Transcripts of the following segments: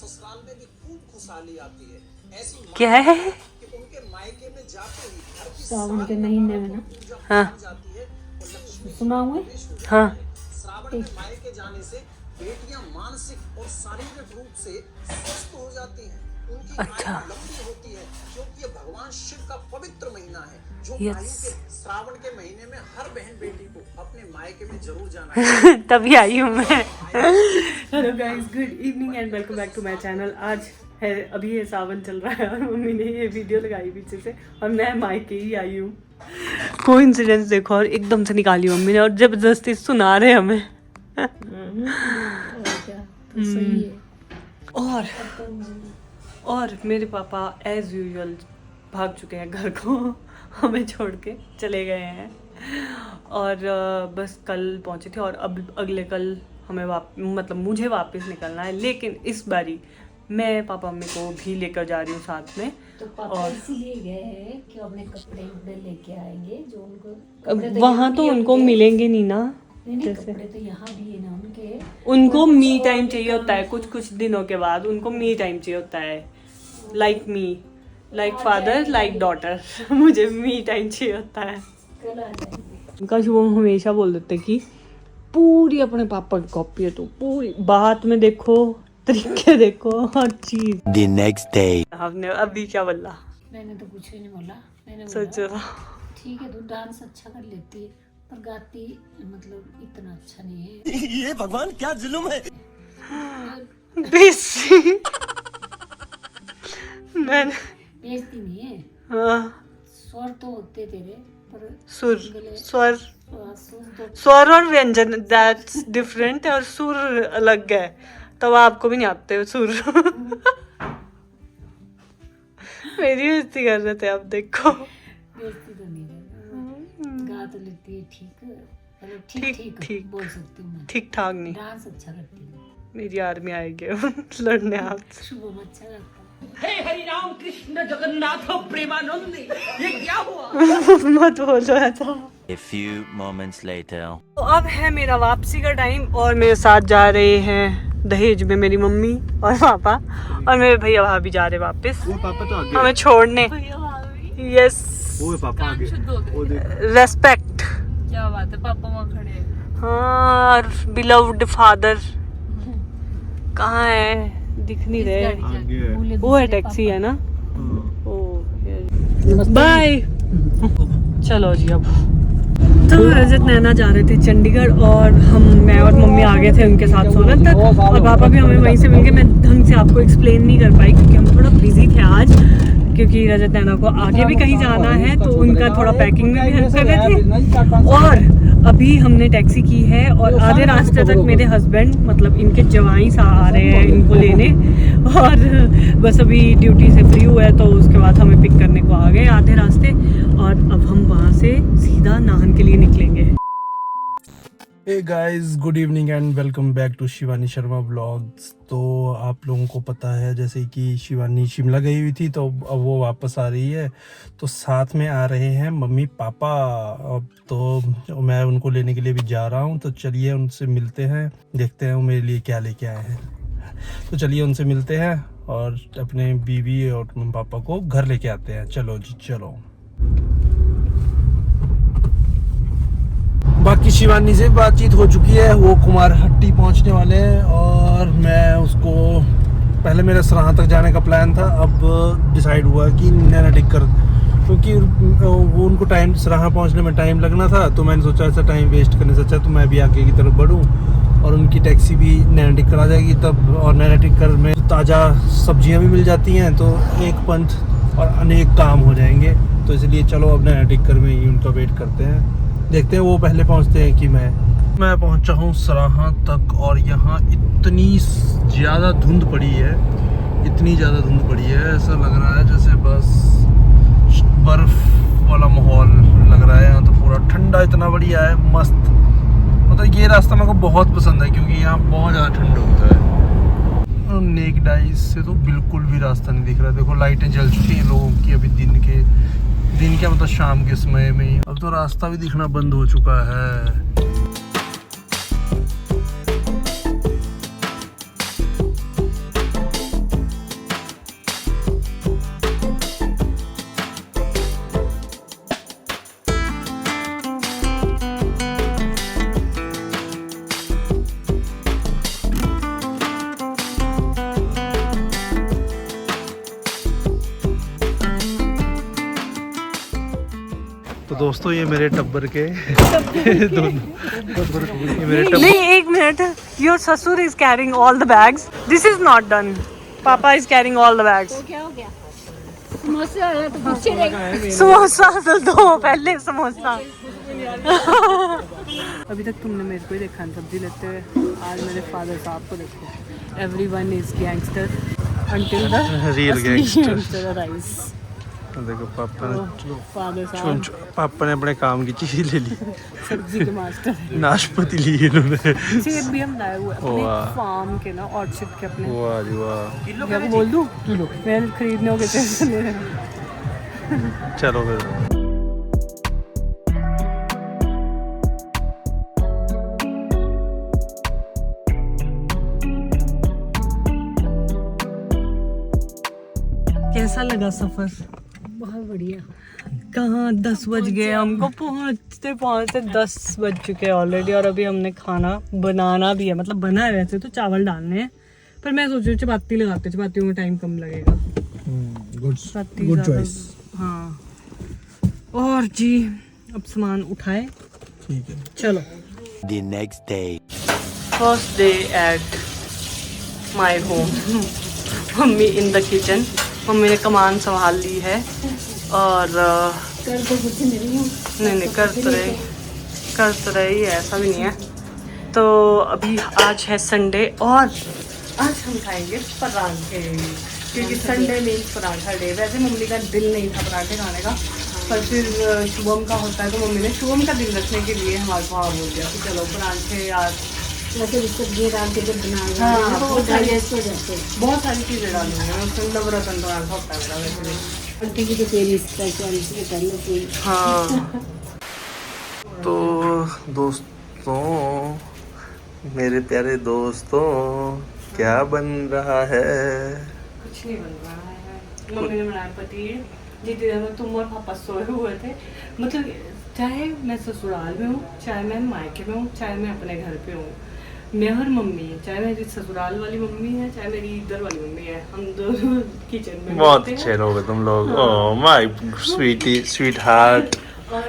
ससुराल में भी खूब खुशहाली आती है। ऐसी क्या है कि उनके मायके में जाते ही घर की सावन के महीने में ना हाँ जाती है और लक्ष्मी सुनाऊंगे। हाँ श्रावण में मायके जाने से बेटियां मानसिक और शारीरिक रूप से स्वस्थ हो जाती हैं। उनकी अच्छा। आयु लंबी होती है क्योंकि ये भगवान शिव का पवित्र महीना है। जो Yes. आयु के श्रावण के महीने में हर बहन बेटी को अपने मायके में जरूर जाना है। तभी आई हूँ मैं। Hello guys, good evening and welcome back to my channel. आज है अभी ये सावन चल रहा है और मम्मी ने ये वीडियो लगाई पीछे से और मैं मायके ही आई हूँ। कोइंसिडेंस देखो, और एकदम से निकाली मम्मी ने और जबरदस्ती सुना रहे हमें। और क्या, तो सही है। और मेरे पापा एज यूजुअल भाग चुके हैं घर को, हमें छोड़ के चले गए हैं। और बस कल पहुंचे थे और अब अगले कल हमें मतलब मुझे वापस निकलना है। लेकिन इस बारी मैं पापा मम्मी को भी लेकर जा रही हूँ साथ में। तो पापा और इसीलिए गए हैं कि अपने कपड़े उपड़े लेके आएंगे जो उनको कपड़े वहाँ यहाँ तो भी उनको उनके- मिलेंगे नहीं ना। नहीं जैसे कपड़े तो यहाँ भी है ना उनके। उनको पर मी कुछ टाइम और चाहिए होता है, कुछ दिनों के बाद उनको मी टाइम चाहिए होता है। Like me, like father, like daughter. मुझे मी टाइम चाहिए होता है। कल आ जाएंगे। उनका शुभम हमेशा बोल देते कि पूरी अपने पापा की कॉपी है, तो पूरी बात में देखो, तरीके देखो, हर चीज। The next day. आपने अभी क्या बोला? मैंने तो कुछ भी नहीं बोला। मैंने सोचो बोला ठीक है तू डांस अच्छा कर लेती है पर गाती मतलब इतना अच्छा नहीं है। ये भगवान क्या जुल्म है। बेसी मैंने बेइज्जती नहीं है। हाँ, स्वर तो होते तेरे पर सुर, स्वर, सुर तो स्वर और व्यंजन दैट्स डिफरेंट है और सुर अलग है। तब आपको भी नहीं आते सुर। मेरी बेइज्जती कर रहे थे आप, देखो। बेइज्जती तो नहीं है। गा तो लेती है ठीक, मतलब ठीक ठीक, ठीक ठीक। बोल सकती हूँ मैं। ठीक ठाक नहीं, डांस अच्छा करती हूँ। मेरी आर्मी आएगी अब लड़ने आपसे। शुभम अच्छा करता है। मत बोलो ऐसा। A few moments later. तो अब है मेरा वापसी का टाइम और मेरे साथ जा रहे हैं दहेज में मेरी मम्मी और पापा, और मेरे भैया भाभी जा रहे वापस वो पापा तो आगे हमें छोड़ने। यस, वो है पापा आगे वो देख रेस्पेक्ट। क्या बात है, पापा वहाँ खड़े हैं। हाँ, बिलव्ड फादर कहाँ है? दिख नहीं रहे। आगे है। वो है टैक्सी है ना। हाँ। ओ बाय। चलो जी, अब तो रजत नैना जा रहे थे चंडीगढ़ और मैं और मम्मी आ गए थे उनके साथ सोलन तक, और पापा भी हमें वहीं से मिल गए। मैं ढंग से आपको एक्सप्लेन नहीं कर पाई क्योंकि हम थोड़ा बिजी थे आज, क्योंकि रजत नैना को आगे भी कहीं जाना है तो उनका थोड़ा पैकिंग में भी हेल्प कर रहे थे। और अभी हमने टैक्सी की है और आधे रास्ते तक मेरे हस्बैंड मतलब इनके जवाई सा आ रहे हैं इनको लेने, और बस अभी ड्यूटी से फ्री हुआ है तो उसके बाद हमें पिक करने को आ गए आधे रास्ते, और अब हम वहाँ से सीधा नाहन के लिए निकलेंगे। Hey guys, good evening and welcome back to Shivani Sharma vlogs. तो आप लोगों को पता है जैसे कि शिवानी शिमला गई हुई थी तो अब वो वापस आ रही है, तो साथ में आ रहे हैं मम्मी पापा। अब तो मैं उनको लेने के लिए भी जा रहा हूँ, तो चलिए उनसे मिलते हैं, देखते हैं वो मेरे लिए क्या लेके आए हैं। तो चलिए उनसे मिलते हैं और अपने बीवी और मम्मी पापा को घर लेके आते हैं। चलो जी चलो। बाकी शिवानी से बातचीत हो चुकी है, वो कुमारहट्टी पहुंचने वाले हैं और मैं उसको पहले मेरा सराहां तक जाने का प्लान था, अब डिसाइड हुआ कि नैना टिक्कर, क्योंकि वो उनको टाइम सराहां पहुंचने में टाइम लगना था, तो मैंने सोचा ऐसा टाइम वेस्ट करने से अच्छा तो मैं भी आगे की तरफ बढ़ूं और उनकी टैक्सी भी नैना टिक्कर आ जाएगी तब, और नैना टिक्कर में ताज़ा सब्जियां भी मिल जाती हैं तो एक पंथ और अनेक काम हो जाएंगे। तो इसलिए चलो अब नैना टिक्कर में ही उनका वेट करते हैं, देखते हैं वो पहले पहुंचते हैं कि मैं पहुंचा हूं सराहां तक। और यहाँ इतनी ज़्यादा धुंध पड़ी है, इतनी ज़्यादा धुंध पड़ी है, ऐसा लग रहा है जैसे बस बर्फ़ वाला माहौल लग रहा है। यहाँ तो पूरा ठंडा इतना बढ़िया है, मस्त। मतलब ये रास्ता मेरे को बहुत पसंद है क्योंकि यहाँ बहुत ज़्यादा ठंडा होता है। और नेक्ड आइज से तो बिल्कुल भी रास्ता नहीं दिख रहा। देखो लाइटें जल चुकी हैं लोगों की अभी दिन क्या मतलब शाम के समय में ही। अब तो रास्ता भी दिखना बंद हो चुका है। दोस्तों ये मेरे टब्बर के दोनों ये मेरे टब्बर नहीं, एक मिनट, योर ससुर is carrying all the bags, this is not done, पापा is carrying all the bags. क्या हो गया? समोसा वाला तो पीछे रह गया। समोसा तो दो पहले समोसा। अभी तक तुमने मेरे को ही देखा है सब्जी लेते हुए, आज मेरे फादर साहब को देखो। Everyone is gangster until the Real gangster. Rice. देखो पापा ने फादर साहब पापा ने अपने काम की चीज ले ली। सब्जी के मास्टर। नाशपाती ली इन्होंने। सेब भी हम लाए हुए अपने वाह। फार्म के ना, ऑर्चिड के अपने। वाह जी वाह। मैं बोल दूं मैं खरीदने के टेंशन ले रहे हैं। चलो फिर कैसा लगा सफर? बहुत बढ़िया। कहाँ 10 बज गए हमको, पहुँचते पहुँचते 10 बज चुके हैं ऑलरेडी। और अभी हमने खाना बनाना भी है, मतलब बना है वैसे तो, चावल डालने हैं, पर मैं सोच रही हूँ चपाती लगाते, चपातियों में टाइम कम लगेगा। Good choice. हाँ और जी अब सामान उठाए, ठीक है चलो। The next day. First day at my home. Mummy in the kitchen, mummy ने कमान संभाल ली है और कर तो कुछ नहीं हूँ। नहीं कर तो रही है, ऐसा भी नहीं है। तो अभी आज है संडे और आज हम खाएंगे पराठे, क्योंकि संडे मीन्स पराठा डे। वैसे मम्मी का दिल नहीं था पराठे खाने का, पर फिर शुभम का होता है तो मम्मी ने शुभम का दिल रखने के लिए हमारे को हाँ बोल दिया कि चलो पराठे आज। वैसे सब्जी डाल के जब बनाए हाँ, बहुत डाइजेस्ट हो जाते हैं। बहुत सारी चीज़ें डालूंगी मैं उसमें, नवरत्न तो ऐसा होता है मेरा वैसे भी। आंटी की तो तेरी स्पेशलिटी पहले से। हाँ तो दोस्तों, मेरे प्यारे दोस्तों, क्या बन रहा है? कुछ नहीं बन रहा है। मम्मी ने बनाया पनीर, जितनी देर में तुम और पापा सोए हुए थे। मतलब चाहे मैं ससुराल में हूँ, चाहे मैं मायके में हूँ, चाहे मैं अपने घर पे हूँ, मैं और मम्मी, चाहे मेरी ससुराल वाली मम्मी है, चाहे मेरी इधर वाली मम्मी है, हम दोनों किचन में बहुत मिलते हैं। अच्छे लोग हो तुम लोग। Oh my sweet heart. और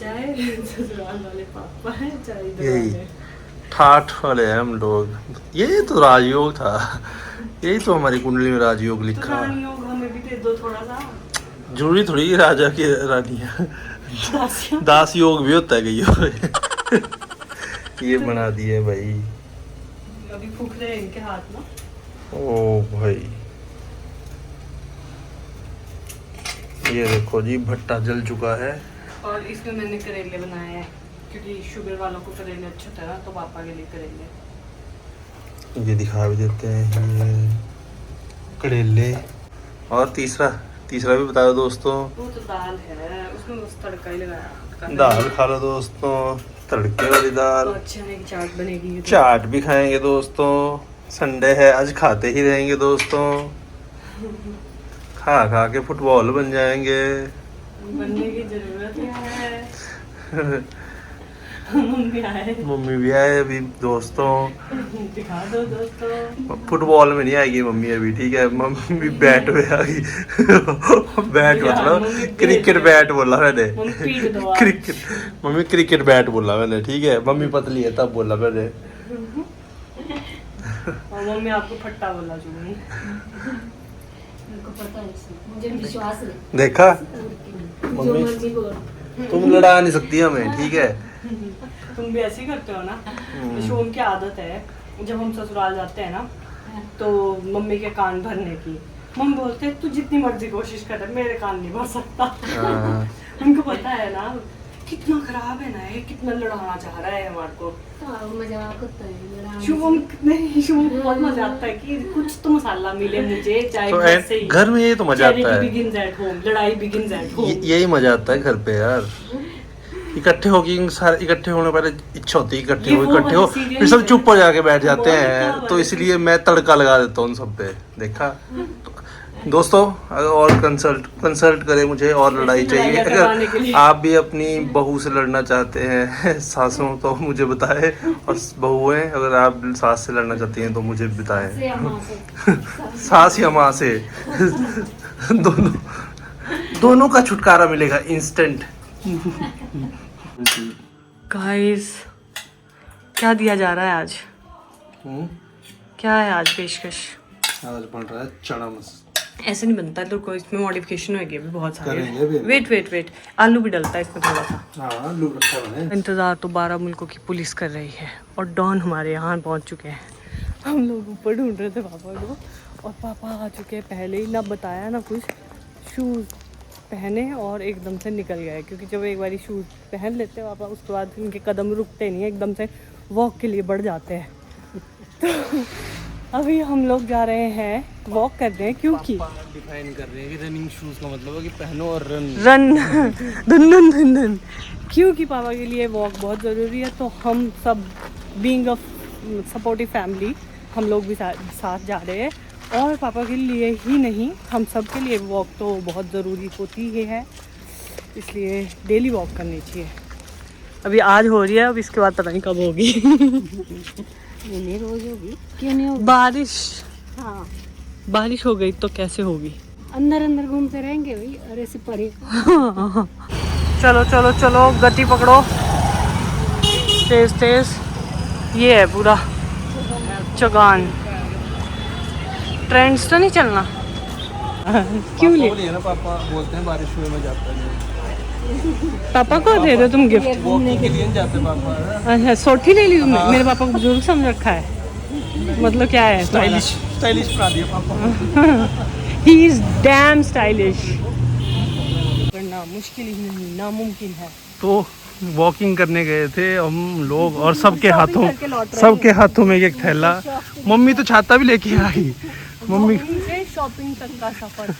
चाहे ससुराल वाले पापा है, चाहे इधर यही वाले। ठाठ वाले हैं हम लोग। ये तो राजयोग था, यही तो हमारी कुंडली में राजयोग तो लिखा। रानियों को हमें भी दे दो थोड़ा सा। जरूरी थोड़ी राजा की रानी है, दास योग भी होता है कहीं। ये बना दिए भाई। अभी फूक रहे हैं इनके हाथ में। ओ भाई, ये देखो जी भट्टा जल चुका है। और इसमें मैंने करेले बनाए हैं, क्योंकि शुगर वालों को करेले अच्छे होते हैं ना, तो पापा के लिए करेले। ये दिखा भी देते हैं, ये करेले। और तीसरा भी बता दो दोस्तों। वो तो दाल है, उसमें बस तड़का ही लगाया। दाल खा लो दोस्तों, तड़के वाली दाल। तो अच्छे की चाट बनेगी। चाट भी खाएंगे दोस्तों, संडे है आज, खाते ही रहेंगे दोस्तों। खा खा के फुटबॉल बन जाएंगे। बनने की जरूरत है। मम्मी भी आए अभी दोस्तों। दिखा दो दोस्तों। फुटबॉल में नहीं आएगी मम्मी अभी, ठीक है। मम्मी बैट में आ गई। बैट मतलब क्रिकेट बैट बोला मैंने। मम्मी क्रिकेट बैट बोला मैंने, ठीक है। मम्मी पतली है तब बोला मैंने। और मम्मी आपको फट्टा बोला जो उनको पता है, मुझे विश्वास है। देखा जो मम्मी, मर्जी बोल। तुम लड़ा नहीं सकती हमें, ठीक है। तुम भी ऐसे ही करते हो ना। शोम की आदत है, जब हम ससुराल जाते हैं ना, तो मम्मी के कान भरने की। मम्मी बोलते हैं तू जितनी मर्जी कोशिश कर, मेरे कान नहीं भर सकता। उनको पता है ना कितना खराब है ना, ये कितना लड़ाना चाह रहा है हमारे को। तो मजाक होता है लड़ाने शुभम नहीं, शुभम को बहुत मजा आता है कि कुछ तो मसाला मिले मुझे, चाहे तो घर से ही। घर में ये तो मजा आता है, begins at home, लड़ाई begins at home। यही मजा आता है घर पे यार। इकट्ठे होके सारे इकट्ठे होने पहले इच्छा होती है इकट्ठे हो, फिर सब चुप हो जाके बैठ जाते हैं। तो इसलिए मैं तड़का लगा देता हूँ उन सब पे। देखा दोस्तों, और कंसल्ट करें मुझे, और लड़ाई चाहिए। अगर आप भी अपनी बहू से लड़ना चाहते हैं, सासों, तो मुझे बताएं। और बहुएं अगर आप सास से लड़ना चाहती हैं तो मुझे बताएं। सास या माँ से दोनों का छुटकारा मिलेगा इंस्टेंट। गाइस क्या दिया जा रहा है आज? क्या है आज पेशकश? आज बन रहा है चना मसाला। ऐसे नहीं बनता है तो कोई इसमें मॉडिफिकेशन होगी अभी बहुत सारे। करेंगे भी। वेट आलू भी डलता है इसमें थोड़ा सा। हाँ आलू रखा हुआ है। इंतज़ार तो 12 मुल्कों की पुलिस कर रही है और डॉन हमारे यहाँ पहुँच चुके हैं। हम लोग ऊपर ढूंढ रहे थे पापा को और पापा आ चुके हैं पहले ही, ना बताया ना कुछ। शूज़ पहने और एकदम से निकल गए, क्योंकि जब एक बारी शूज़ पहन लेते हैं पापा उसके बाद इनके कदम रुकते नहीं है, एकदम से वॉक के लिए बढ़ जाते हैं। तो अभी हम लोग जा रहे हैं वॉक करने, क्योंकि डिफाइन कर रहे हैं कि रनिंग शूज का मतलब है कि पहनो और रन धन धन क्योंकि पापा के लिए वॉक बहुत ज़रूरी है। तो हम सब बीइंग अ सपोर्टिव फैमिली हम लोग भी साथ जा रहे हैं, और पापा के लिए ही नहीं हम सब के लिए वॉक तो बहुत ज़रूरी होती ही है, इसलिए डेली वॉक करनी चाहिए। अभी आज हो रही है, अब इसके बाद पता नहीं कब होगी। ये नहीं रोज होगी, क्यों नहीं होगी? बारिश, हाँ बारिश हो गई तो कैसे होगी? अंदर अंदर घूमते रहेंगे भाई, और ऐसे परे। चलो चलो चलो गति पकड़ो, तेज तेज। ये है पूरा चगान। ट्रेंड्स तो नहीं चलना। क्यों ले ना पापा बोलते हैं बारिश हुए में जाता नहीं। पापा को दे दो तुम गिफ्ट। वॉकिंग के लिए जाते पापा। अच्छा सोठी ले ली तुमने? मेरे पापा को बुजुर्ग समझ रखा है, मतलब क्या है? स्टाइलिश बना दिया पापा। He is damn stylish. करना मुश्किल ही नहीं, नामुमकिन है। तो वॉकिंग करने गए थे हम लोग और सबके हाथों में एक थैला। मम्मी तो छाता भी लेके आई। मम्मी से शॉपिंग तक का सफर।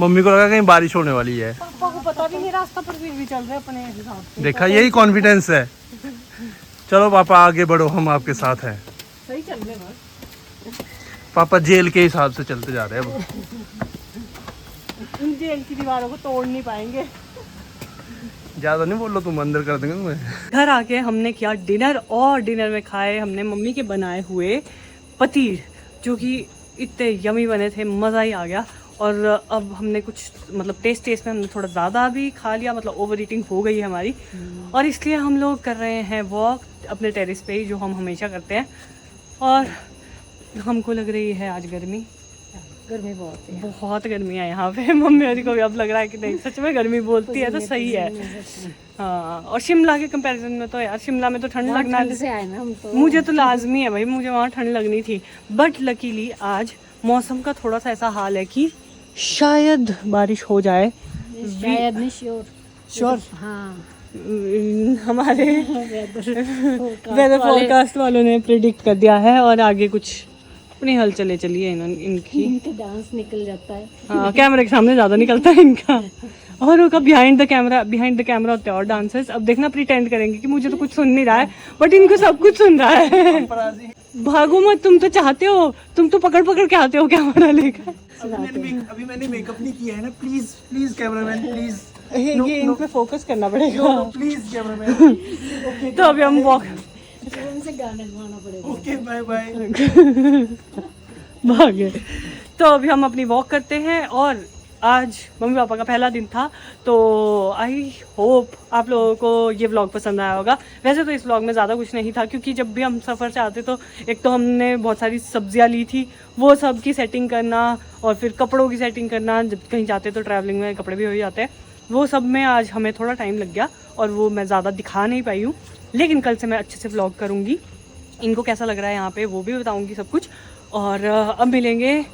मम्मी को लगा कहीं बारिश होने वाली है। पापा को पता भी नहीं, रास्ता पर फिर भी चल रहे अपने हिसाब से। देखा, यही कॉन्फिडेंस है। चलो पापा आगे बढ़ो, हम आपके साथ हैं। सही चल रहे बस। पापा जेल के हिसाब से चलते जा रहे हैं अब। इन जेल की दीवारों को तोड़ नहीं पाएंगे। ज्यादा नहीं बोलो, तुम अंदर कर देंगे तुम्हें। घर आके हमने किया डिनर, और डिनर में खाए हमने मम्मी के बनाए हुए पतीर, जो कि इतने यमी बने थे, मज़ा ही आ गया। और अब हमने कुछ मतलब टेस्ट में हमने थोड़ा ज़्यादा भी खा लिया, मतलब ओवर ईटिंग हो गई है हमारी, और इसलिए हम लोग कर रहे हैं वॉक अपने टेरेस पे ही, जो हम हमेशा करते हैं। और हमको लग रही है आज गर्मी बहुत है, बहुत गर्मी है यहाँ पे। मम्मी मेरी को भी अब लग रहा है कि नहीं सच में गर्मी बोलती है तो सही है। हाँ, और शिमला के कंपैरिजन में तो यार शिमला में तो ठंड लगना से आए ना हम तो। मुझे तो लाजमी है भाई, मुझे वहाँ ठंड लगनी थी। बट लकीली आज मौसम का थोड़ा सा ऐसा हाल है कि शायद बारिश हो जाए। शायद नहीं, श्योर। हाँ हमारे वेदर फोरकास्ट वालों ने प्रिडिक्ट कर दिया है, और आगे कुछ अपनी हलचलें चलिए इनकी। इनका डांस निकल जाता है। हाँ, कैमरे के सामने ज़्यादा निकलता है इनका, और उनका बिहाइंड द कैमरा होते हैं और डांसर्स। अब देखना प्रिटेंड करेंगे कि मुझे तो कुछ सुन नहीं रहा है, बट इनको सब कुछ सुन रहा है। भागो मत, तुम तो चाहते हो, तुम तो पकड़ पकड़ के आते हो कैमरा लेकर। अभी मैंने मेकअप नहीं किया है ना, प्लीज कैमरामैन प्लीज। ये इन पे फोकस करना पड़ेगा। Please cameraman. तो अभी हम वॉक से गाने गाना पड़ेगा। Okay bye bye. भागे। तो अभी हम अपनी वॉक करते हैं, और आज मम्मी पापा का पहला दिन था, तो आई होप आप लोगों को ये व्लॉग पसंद आया होगा। वैसे तो इस व्लॉग में ज़्यादा कुछ नहीं था, क्योंकि जब भी हम सफ़र से आते तो एक तो हमने बहुत सारी सब्जियां ली थी, वो सब की सेटिंग करना, और फिर कपड़ों की सेटिंग करना। जब कहीं जाते तो ट्रैवलिंग में कपड़े भी हो जाते हैं, वो सब में आज हमें थोड़ा टाइम लग गया, और वो मैं ज़्यादा दिखा नहीं पाई हूँ। लेकिन कल से मैं अच्छे से व्लॉग करूँगी। इनको कैसा लग रहा है यहाँ पे वो भी बताऊँगी सब कुछ। और अब मिलेंगे,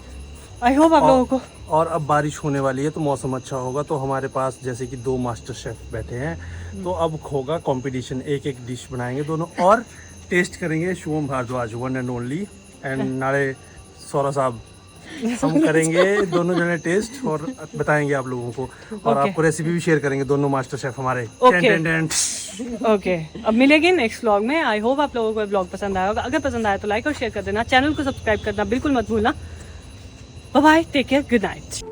आई होप आप लोगों को। और अब बारिश होने वाली है तो मौसम अच्छा होगा, तो हमारे पास जैसे कि 2 मास्टर शेफ बैठे हैं, तो अब होगा कंपटीशन। एक डिश बनाएंगे दोनों और टेस्ट करेंगे। Shubham Bharadwaj one and only and नाले सौरा साहब, हम करेंगे दोनों जने टेस्ट और बताएंगे आप लोगों को, और आपको रेसिपी भी शेयर करेंगे दोनों मास्टर शेफ हमारे। ओके, अब मिलेंगे नेक्स्ट व्लॉग में। आई होप आप लोगों को व्लॉग पसंद आया होगा। अगर पसंद आया तो लाइक और शेयर कर देना, चैनल को सब्सक्राइब करना बिल्कुल मत भूलना। Bye bye, take care, good night.